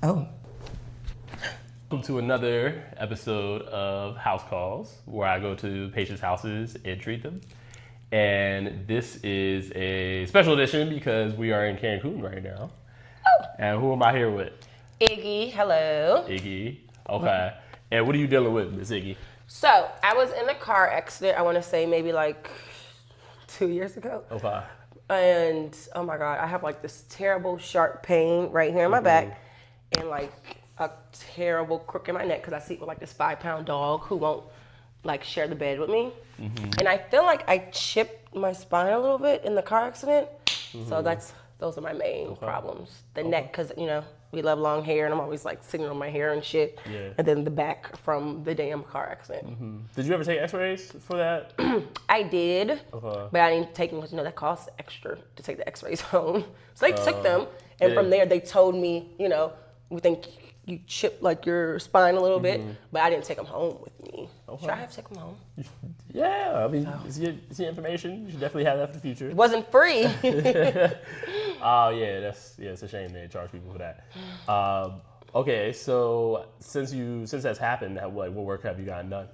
Oh. Welcome to another episode of House Calls, where I go to patients' houses and treat them. And this is a special edition because we are in Cancun right now. Oh. And who am I here with? Iggy, hello. Iggy. Okay. And what are you dealing with, Miss Iggy? So, I was in a car accident, I want to say maybe like 2 years ago. Okay. And, oh my God, I have like this terrible sharp pain right here in my back and like a terrible crook in my neck because I sleep with like this 5-pound dog who won't like share the bed with me. And I feel like I chipped my spine a little bit in the car accident. So those are my main problems. The neck, because, you know, we love long hair and I'm always like sitting on my hair and shit. Yeah. And then the back from the damn car accident. Did you ever take x-rays for that? I did, but I didn't take them because, you know, that costs extra to take the x-rays home. So they took them, and from there they told me, you know, we think you chipped like your spine a little bit, but I didn't take them home with me. Should I have to take them home? Yeah, I mean, it's your information. You should definitely have that for the future. It wasn't free. Oh, yeah, it's a shame they charge people for that. Okay, so since that's happened, what work have you gotten done?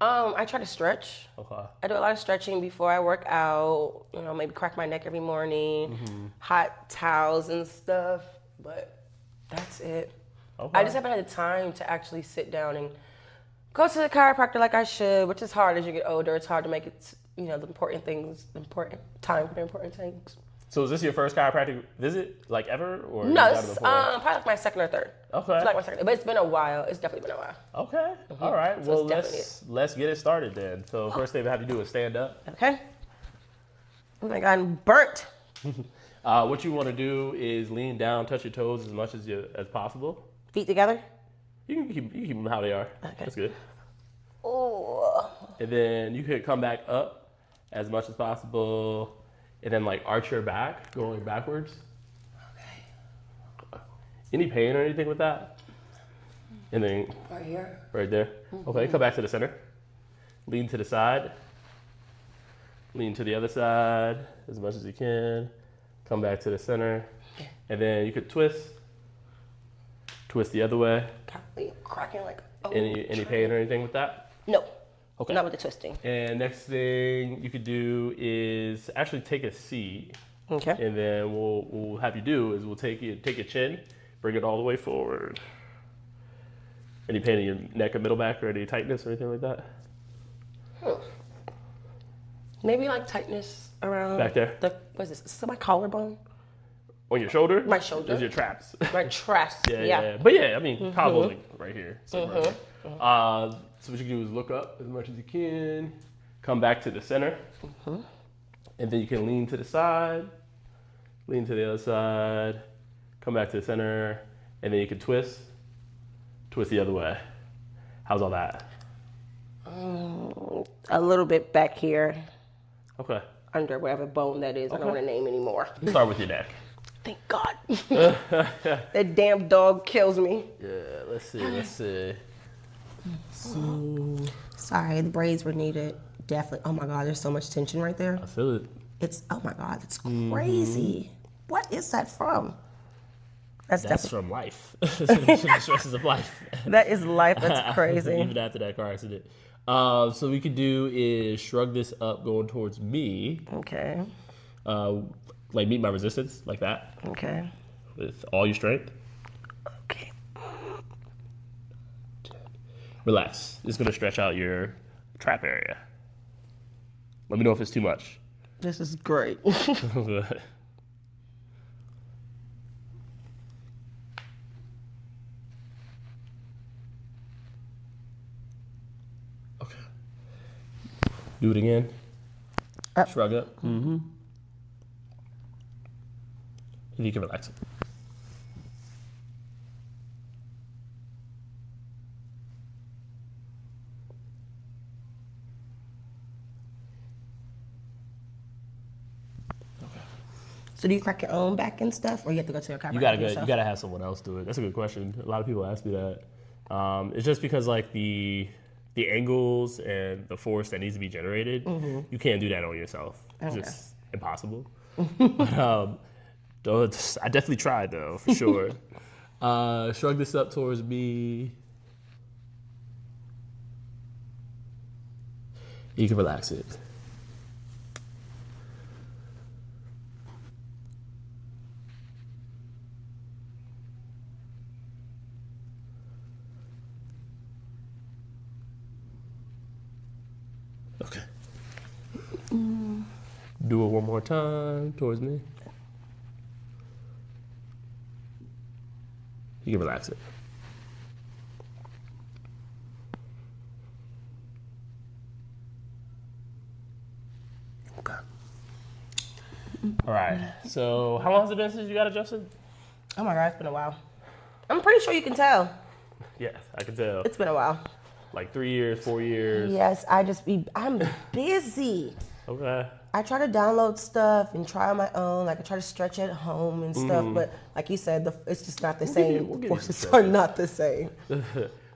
I try to stretch. Okay. I do a lot of stretching before I work out. You know, maybe crack my neck every morning, hot towels and stuff. But that's it. Okay. I just haven't had the time to actually sit down and go to the chiropractor like I should, which is hard as you get older. It's hard to make it, you know, the important time for the important things. So is this your first chiropractic visit, like ever, or No, it's probably like my second or third. Okay. It's like my second, but it's been a while. It's definitely been a while. Okay. All right. So well, let's get it started then. So first thing we have to do is stand up. Okay. Oh my God, I'm burnt. What you want to do is lean down, touch your toes as much as possible. Feet together. You can keep them how they are. Okay. That's good. Oh. And then you could come back up as much as possible, and then like arch your back, going backwards. Okay. Any pain or anything with that? And then Right here. right there. Okay, come back to the center. Lean to the side. Lean to the other side as much as you can. Come back to the center. And then you could twist. Twist the other way. Cracking like. Oh, Any pain or anything with that? No. Okay. Not with the twisting. And next thing you could do is actually take a seat. Okay. And then we'll have you do is we'll take your chin, bring it all the way forward. Any pain in your neck or middle back or any tightness or anything like that? Maybe like tightness around Back there? What is this? Is this my collarbone? On your shoulder? My shoulder. Those are your traps. My traps. Yeah. But yeah, I mean, collarbone like right here. So, right here. So what you can do is look up as much as you can, come back to the center, and then you can lean to the side, lean to the other side, come back to the center, and then you can twist the other way. How's all that? A little bit back here. Okay. Under whatever bone that is. I don't want to name anymore. Start with your neck. Thank God. That damn dog kills me. Yeah, let's see. So, Sorry, the braids were needed. Definitely. Oh my God, there's so much tension right there. I feel it. Oh my God, it's crazy. What is that from? That's from life. The stresses of life. That is life. That's crazy. Even after that car accident. So we could do is shrug this up going towards me. Okay. Like meet my resistance, like that. Okay. With all your strength. Okay. Relax. It's gonna stretch out your trap area. Let me know if it's too much. This is great. Okay. Do it again. Up. Shrug up. And you can relax it. So do you crack your own back and stuff, or you have to go to a chiropractor? You gotta have someone else do it. That's a good question. A lot of people ask me that. It's just because like the angles and the force that needs to be generated, you can't do that on yourself. It's just impossible. But I definitely tried though, for sure. Shrug this up towards me. You can relax it. Okay. Do it one more time towards me. You can relax it. Okay. All right. So, how long has it been since you got adjusted? Oh my God, it's been a while. I'm pretty sure you can tell. Yes, I can tell. It's been a while. Like 3 years, 4 years. Yes, I'm busy. Okay. I try to download stuff and try on my own. Like I try to stretch at home and stuff, but like you said, it's just not the same. we'll The give you forces some are not the same.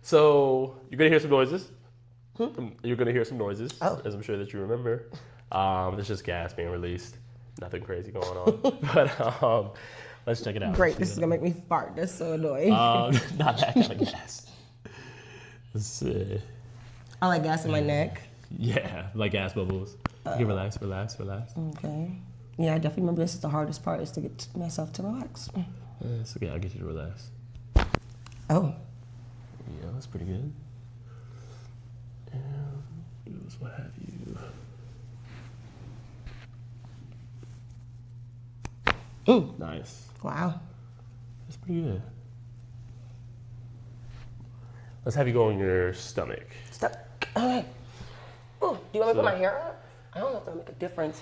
So you're gonna hear some noises. You're gonna hear some noises, Oh. as I'm sure that you remember. There's just gas being released. Nothing crazy going on. But let's check it out. Great, this is gonna make me fart. That's so annoying. Not that kind of gas. Let's see. I like gas in my neck. Yeah, like gas bubbles. You can relax, relax, relax. Okay. Yeah, I definitely remember this is the hardest part, is to get myself to relax. It's okay, I'll get you to relax. Oh. Yeah, that's pretty good. And use what have you. Nice. Wow. That's pretty good. Let's have you go on your stomach. Stop. All right. Ooh, do you want me to put my hair up? I don't know if that'll make a difference.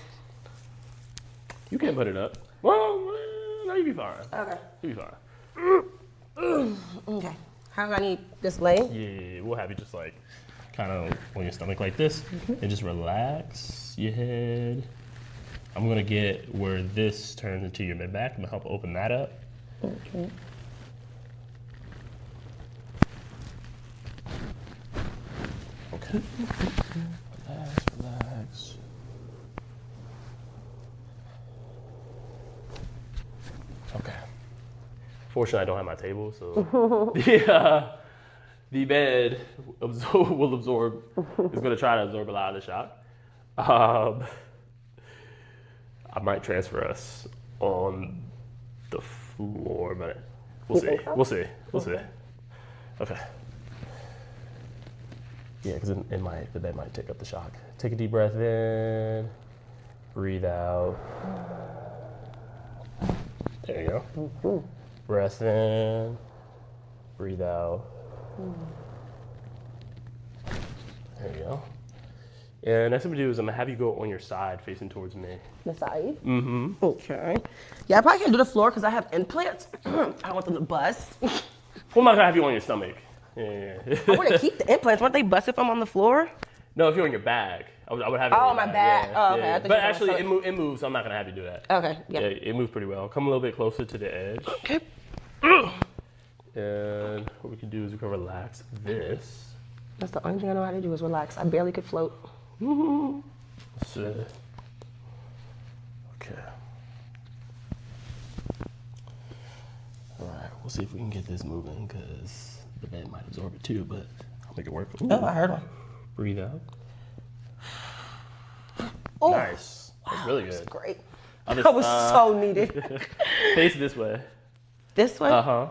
You can put it up. Well, no, you'll be fine. Okay. You'll be fine. Okay. How do I need this lay? Yeah, we'll have you just like kind of on your stomach like this and just relax your head. I'm gonna get where this turns into your mid back. I'm gonna help open that up. Okay. Okay. Relax, relax. Okay. Fortunately, I don't have my table, so the bed will absorb. It's going to try to absorb a lot of the shock. I might transfer us on the floor, but we'll see. We'll see. We'll see. Okay. Yeah, because the bed might take up the shock. Take a deep breath in, breathe out. There you go. Breath in, breathe out. There you go. And next thing we do is I'm gonna have you go on your side facing towards me. The side? Mm-hmm. Okay. Yeah, I probably can't do the floor because I have implants. I don't want them to bust. Well, I'm not gonna have you on your stomach. Yeah. I want to keep the implants. Won't they bust if I'm on the floor? No, if you're on your back, I would have you on Oh, your my back. Oh, okay. I thought you But said actually, my it moves, so I'm not gonna have you do that. Okay, yeah. Yeah, it moves pretty well. Come a little bit closer to the edge. Okay. And what we can do is we can relax this. That's the only thing I know how to do is relax. I barely could float. Let's see. Okay. All right, we'll see if we can get this moving because the bed might absorb it too, but I'll make it work. Ooh. Oh, I heard one. Breathe out. Oh, Nice. That's really good. that's great. I'll That just, was so needed. face this way. This way? Uh-huh.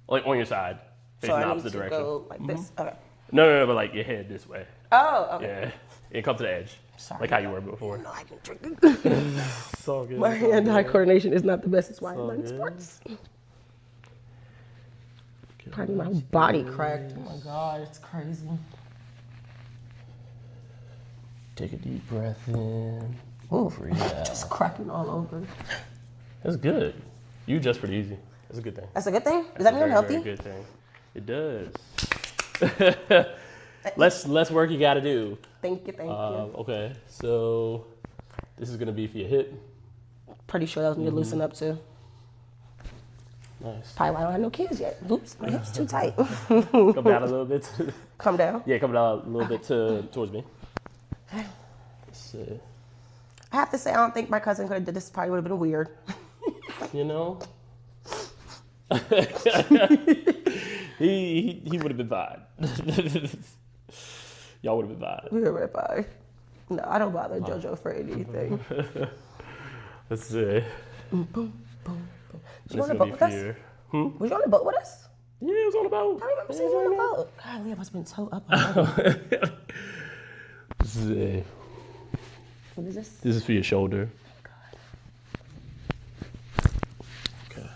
Like on your side. Facing So I the need opposite to direction. go like this? Okay. No, but like your head this way. Oh, okay. Yeah. And come to the edge. Sorry. Like how you were before. No, I can drink. It's all good. My hand-eye coordination is not the best. That's why I'm in good. sports. Probably my body cracked. Oh my God, it's crazy. Take a deep breath in. Ooh, Breathe out. just cracking all over. That's good. You adjust pretty easy. That's a good thing. That's a good thing? Does that mean I'm healthy? Very good thing. It does. less work you got to do. Thank you, thank you. Okay, so this is gonna be for your hip. Pretty sure that was need to loosen up too. Nice. Probably why I don't have no kids yet. Oops, my hip's too tight. Come down a little bit. Come down. Yeah, come down a little bit towards me. Let's see. I have to say, I don't think my cousin could have did this. Probably would have been weird. You know, he would have been fine. Y'all would have been fine. We were right by. No, I don't bother JoJo for anything. Let's see. Boom, boom, boom. Was you This on the is boat gonna with be us? for you. Was you on the boat with us? Yeah, it was on the boat. I remember seeing you on the boat. God, Leah must have been so up already. Let's see. What is this? This is for your shoulder. Okay.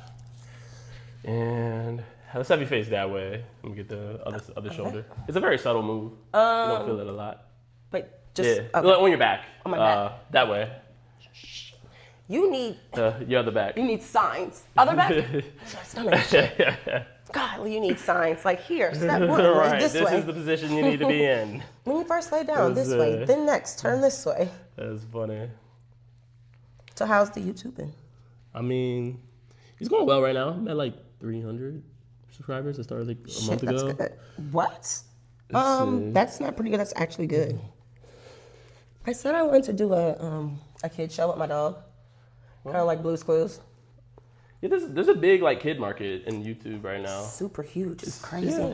And let's have you face that way. Let me get the other shoulder. It's a very subtle move. You don't feel it a lot. But just Yeah, okay. on your back. On my back. That way. You need Your other back. you need signs. Other back? God, you need signs. Like here, step one, Right, this way. this is the position you need to be in. When you first lay down, That's, this way. Then next, turn this way. That's funny. So how's the YouTubing? I mean, it's going well right now. I'm at like 300 subscribers. I started like a month ago. That's good. What? That's not pretty good. That's actually good. I said I wanted to do a kid show with my dog. Kind of like Blue's Clues. Yeah, there's a big like kid market in YouTube right now. Super huge. It's crazy. Yeah,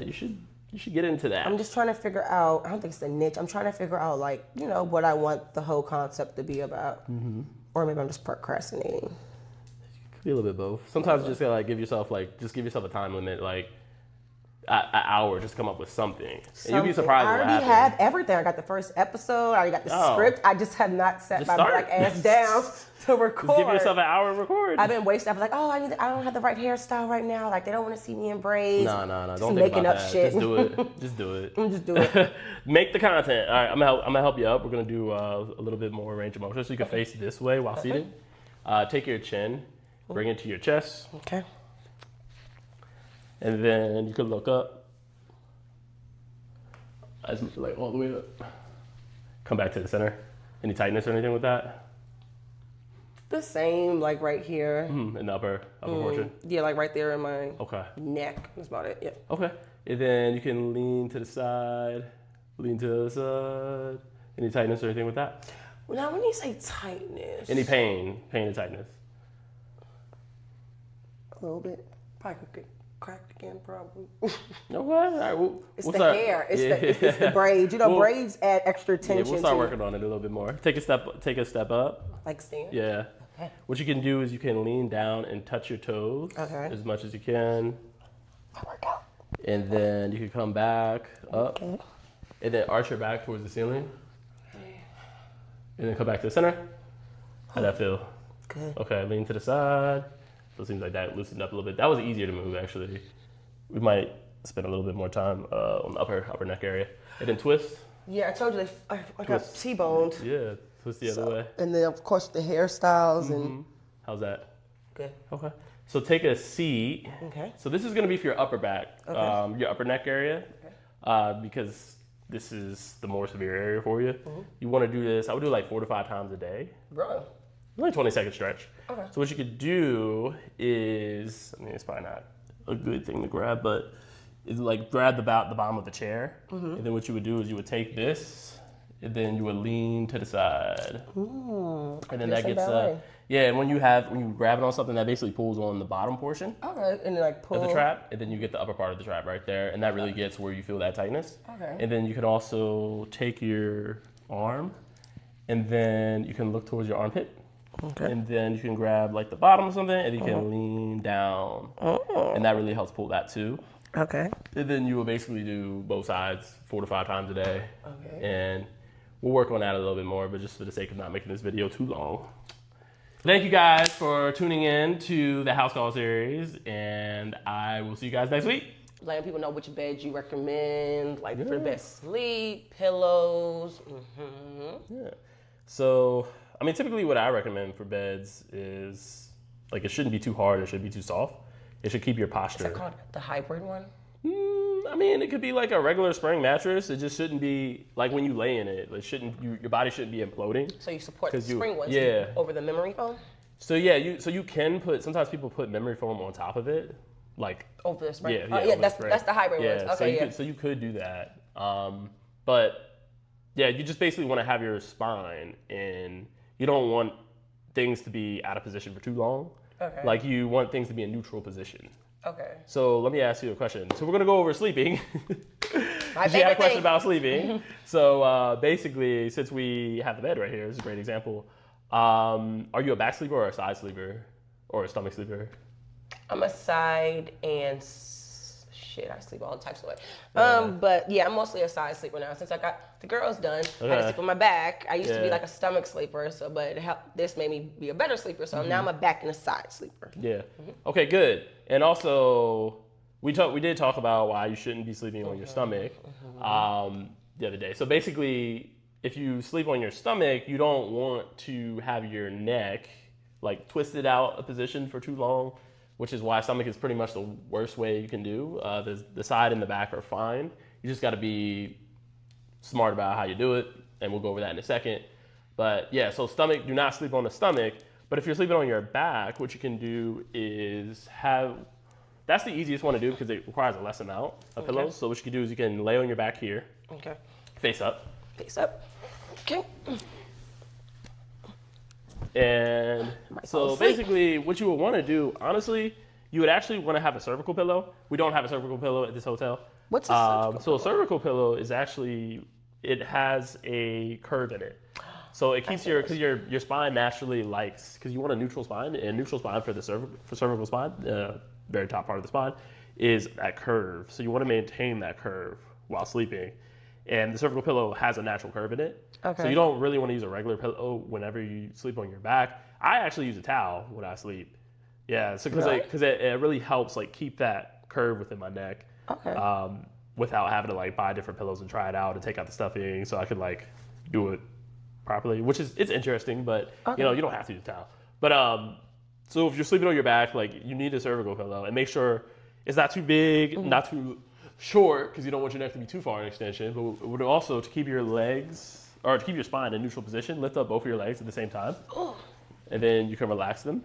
you should get into that. I'm just trying to figure out, I don't think it's a niche. I'm trying to figure out like, what I want the whole concept to be about. Mm-hmm. Or maybe I'm just procrastinating. Could be a little bit both. Sometimes you just gotta give yourself a time limit, like an hour, just come up with something. And you'll be surprised I what already happens. have everything. I got the first episode. I already got the script. I just have not set my black ass down to record. Just give yourself an hour and record. I've been wasting. I'm like, I don't have the right hairstyle right now. Like they don't want to see me in braids. No. Just Don't think making about up that. shit. Just do it. Just do it. Just do it. Make the content. All right, I'm gonna help you up. We're gonna do a little bit more range of motion, so you can face this way while seated. Take your chin, bring it to your chest, Okay. and then you can look up. Like all the way up. Come back to the center. Any tightness or anything with that? The same, like right here. In the upper portion. Yeah, like right there in my Okay. neck. That's about it. Yeah. Okay. And then you can lean to the side. Lean to the side. Any tightness or anything with that? Now, when you say tightness, Any pain and tightness? a little bit. Probably could get cracked again, probably. Okay. All right. It's the hair. It's the braids. Braids add extra tension. Yeah, we'll start working on it a little bit more. Take a step up. Like stand. Yeah. Okay. What you can do is you can lean down and touch your toes as much as you can. I work out. And then you can come back up. Okay. And then arch your back towards the ceiling. Okay. And then come back to the center. How'd that feel? Good. Okay, lean to the side. So it seems like that loosened up a little bit. That was easier to move, actually. We might spend a little bit more time on the upper neck area. And then twist. Yeah, I told you I got T-boned. Yeah, twist the other way. And then, of course, the hairstyles and... How's that? Good. Okay. So take a seat. Okay. So this is going to be for your upper back, your upper neck area, because this is the more severe area for you. You want to do this, I would do like 4 to 5 times a day. Bro. Like 20-second stretch. Okay. So what you could do is, I mean, it's probably not a good thing to grab, but it's like grab the bottom of the chair, and then what you would do is you would take this, and then you would lean to the side, and then that gets and when you grab it on something, that basically pulls on the bottom portion. Okay, and then like pull of the trap, and then you get the upper part of the trap right there, and that really gets where you feel that tightness. Okay. And then you can also take your arm, and then you can look towards your armpit. Okay. And then you can grab like the bottom or something, and you can lean down, and that really helps pull that too. Okay. And then you will basically do both sides 4 to 5 times a day. Okay. And we'll work on that a little bit more, but just for the sake of not making this video too long. Thank you guys for tuning in to the House Call series, and I will see you guys next week. Letting people know which beds you recommend, like for the best sleep, pillows. Yeah. So, I mean, typically what I recommend for beds is, like, it shouldn't be too hard, it shouldn't be too soft. It should keep your posture. Is that called the hybrid one? I mean, it could be like a regular spring mattress. It just shouldn't be, like when you lay in it, your body shouldn't be imploding. So you support the spring ones over the memory foam? So yeah, you can sometimes people put memory foam on top of it. Like over the spring? Yeah, that's the hybrid ones. Okay, so you could do that. But yeah, you just basically want to have your spine, and you don't want things to be out of position for too long. Okay. Like you want things to be in neutral position. Okay. So let me ask you a question. So we're gonna go over sleeping. My You had a favorite question thing. about sleeping. So basically, since we have the bed right here, this is a great example. Are you a back sleeper or a side sleeper or a stomach sleeper? I'm a side and shit. I sleep all types of way. Yeah. But yeah, I'm mostly a side sleeper now. Since I got the girls done, I had to Okay. sleep on my back. I used to be Yeah. like a stomach sleeper, so but this made me be a better sleeper. So now I'm a back and a side sleeper. Yeah. Okay, good. And also, we did talk about why you shouldn't be sleeping on your stomach the other day. So basically, if you sleep on your stomach, you don't want to have your neck like twisted out a position for too long, which is why stomach is pretty much the worst way you can do. The side and the back are fine. You just got to be smart about how you do it, and we'll go over that in a second. But yeah, so stomach, do not sleep on the stomach. But if you're sleeping on your back, what you can do is that's the easiest one to do because it requires a less amount of pillows. So what you can do is you can lay on your back here, Okay. face up. Face up. Okay. And so basically what you would want to do, honestly, you would actually want to have a cervical pillow. We don't have a cervical pillow at this hotel. What's a cervical So a cervical pillow is actually, it has a curve in it. So it keeps because your spine naturally likes, because you want a neutral spine, and neutral spine for cervical spine, very top part of the spine, is that curve. So you want to maintain that curve while sleeping. And the cervical pillow has a natural curve in it. Okay. So you don't really want to use a regular pillow whenever you sleep on your back. I actually use a towel when I sleep. Yeah, so because it really helps like keep that curve within my neck. Okay. Without having to like buy different pillows and try it out and take out the stuffing, so I could like do it properly, which is it's interesting, but you know you don't have to use a towel. But so if you're sleeping on your back, like you need a cervical pillow, and make sure it's not too big, not too short, because you don't want your neck to be too far in extension. But it would also to keep your legs or to keep your spine in neutral position, lift up both of your legs at the same time, and then you can relax them.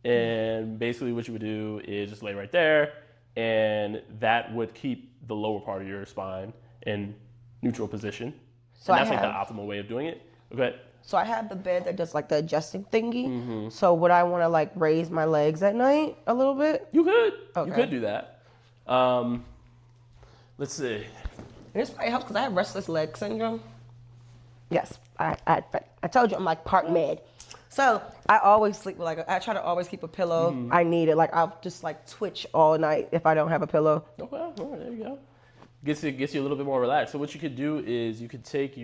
And basically, what you would do is just lay right there, and that would keep the lower part of your spine in neutral position. So and that's like the optimal way of doing it. Okay. So I have the bed that does like the adjusting thingy. So would I want to like raise my legs at night a little bit? You could. Okay. You could do that. Let's see. This probably helps because I have restless leg syndrome. Yes, I told you I'm like part med. So I always sleep with I try to always keep a pillow. I need it. Like I'll just like twitch all night if I don't have a pillow. Okay, all right, there you go. Gets you a little bit more relaxed. So what you could do is you could take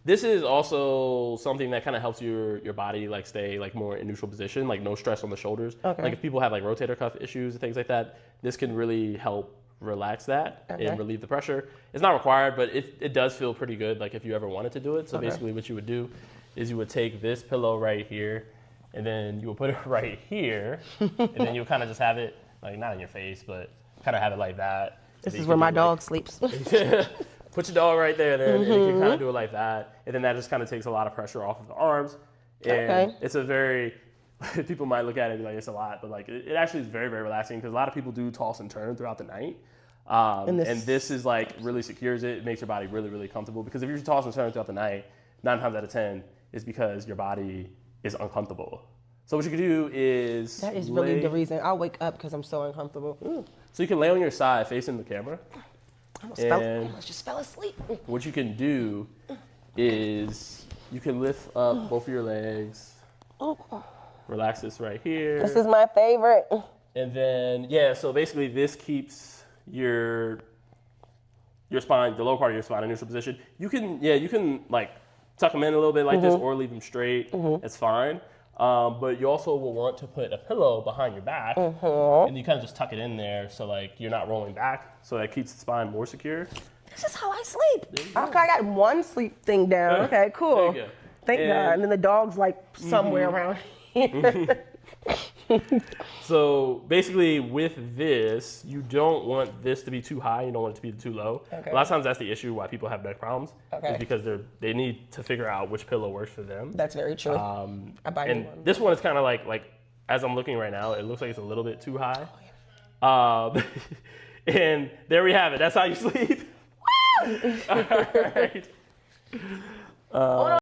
this is also something that kind of helps your body like stay like more in neutral position, like no stress on the shoulders. Okay. Like if people have like rotator cuff issues and things like that, this can really help relax that and relieve the pressure. It's not required, but it does feel pretty good like if you ever wanted to do it. So basically what you would do is you would take this pillow right here and then you would put it right here and then you would kind of just have it like not in your face, but kind of have it like that. This is where my dog sleeps. Put your dog right there then, and you can kind of do it like that. And then that just kind of takes a lot of pressure off of the arms. And it's a very, people might look at it and be like, it's a lot, but like it actually is very, very relaxing because a lot of people do toss and turn throughout the night. And this is like really secures it. It makes your body really, really comfortable because if you toss and turn throughout the night, 9 times out of 10 is because your body is uncomfortable. So what you can do is That is really the reason. I'll wake up because I'm so uncomfortable. So you can lay on your side facing the camera. I almost just fell asleep. What you can do is you can lift up both of your legs. Relax this right here. This is my favorite. And then, so basically this keeps your spine, the lower part of your spine in neutral position. You can like tuck them in a little bit like this or leave them straight. It's fine. But you also will want to put a pillow behind your back and you kind of just tuck it in there so like you're not rolling back, so that keeps the spine more secure. This is how I sleep. Okay, I got one sleep thing down. Okay, cool. There you go. Thank God. And then the dog's like somewhere around here. So basically with this, you don't want this to be too high, you don't want it to be too low. Okay. A lot of times that's the issue why people have neck problems. Okay. Is because they need to figure out which pillow works for them. That's very true. I buy And new one. this one is kind of like as I'm looking right now, it looks like it's a little bit too high. And there we have it. That's how you sleep. All right.